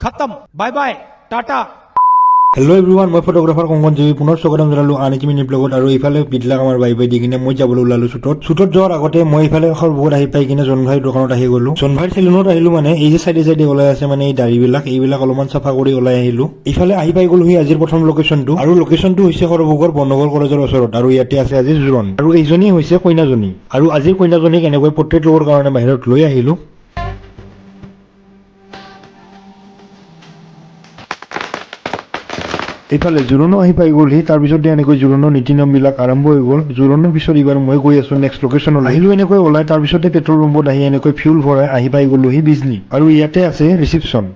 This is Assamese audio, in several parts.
खत्म bye bye tata. Hello' everyone, মই ফটোগ্ৰাফাৰ কংকন জী পুনৰ স্বাগতম জনালোঁ আন এটি মিনি ব্লগত। আৰু এইফালে বিদলাক আমাৰ বাই দি কিনে মই যাবলৈ ওলালোঁ শ্বুটত যোৱাৰ আগতে মই এইফালে সৰ্বত আহি পাই কিনে জোনভাইৰ দোকানত আহি গ'লোঁ। জোনভাইৰ চেলুনত আহিলোঁ, মানে এই যে চাইডে ওলাই আছে মানে এই দাড়িবিলাক এইবিলাক অলপমান চাফা কৰি ওলাই আহিলোঁ। এইফালে আহি পাই গ'লো আজিৰ প্ৰথম লোকেশ্যনটো, আৰু লোকেশ্যনটো হৈছে সৰভোগৰ বৰ্ণগৰ কলেজৰ ওচৰত। আৰু ইয়াতে আছে আজিৰ জোৰণ, আৰু এইজনী হৈছে কইনাজনী। আৰু আজিৰ কইনাজনীক এনেকৈ পৰ্ট্ৰেট ল'বৰ কাৰণে বাহিৰত লৈ আহিলোঁ। এইফালে জোৰোণো আহি পাই গ'লহি। তাৰপিছতে এনেকৈ জোৰোণৰ নীতি নিয়মবিলাক আৰম্ভ হৈ গ'ল। জোৰোণৰ পিছত এইবাৰ মই গৈ আছোঁ নেক্সট লোকেশ্যনলৈ। আহিলোঁ এনেকৈ ওলাই, তাৰপিছতে পেট্ৰল পাম্পত আহি এনেকৈ ফিউল ভৰাই আহি পাই গ'লোহি বিজনী। আৰু ইয়াতে আছে ৰিচিপশ্যন।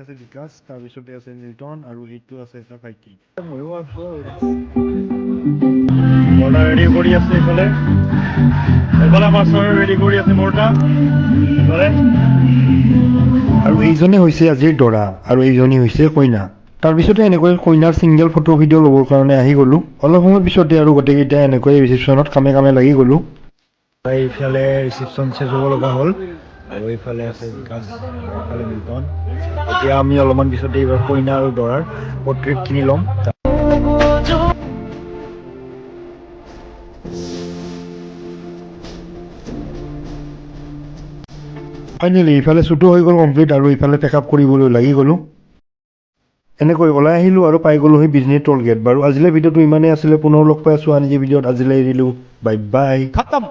আছে বিকাশ, তাৰপিছতে আছে নিউটন, আৰু এইটো আছে এটা ভাইটি। ময়ো আছোঁ মৰ্ডা ৰেডি কৰি আছে এইফালে আমাৰ ছাৰ ৰেডি কৰি আছে মৰ্ডা এইফালে। আৰু এইজনে হৈছে আজিৰ দৰা, আৰু এইজনী হৈছে কইনা। তাৰপিছতে এনেকৈ কইনাৰ ছিংগল ফটো ভিডিঅ' ল'বৰ কাৰণে আহি গ'লোঁ। অলপ সময় পিছতে আৰু গোটেইকেইটা এনেকৈ ৰিচিপশ্যনত কামে লাগি গ'লোঁ। এইফালে ৰিচিপশ্যন চেঞ্জ হ'ব লগা হ'ল, আৰু এইফালে আছে বিকাশ, এইফালে মিল্টন। এতিয়া আমি অলপমান পিছতে এইবাৰ কইনা আৰু দৰাৰ পৰ্ট্ৰেটখিনি ল'ম। ফাইনেলি ইফালে শ্বুটো হৈ গ'ল কমপ্লিট, আৰু ইফালে পেকআপ কৰিবলৈ লাগি গ'লোঁ। এনেকৈ ওলাই আহিলোঁ আৰু পাই গ'লোঁ সেই বিজনী টোল গেট। বাৰু আজিলৈ ভিডিঅ'টো ইমানেই আছিলে, পুনৰ লগ পাই আছোঁ আন এটি ভিডিঅ'ত। আজিলৈ এৰিলোঁ, বাই বাই। खत्म।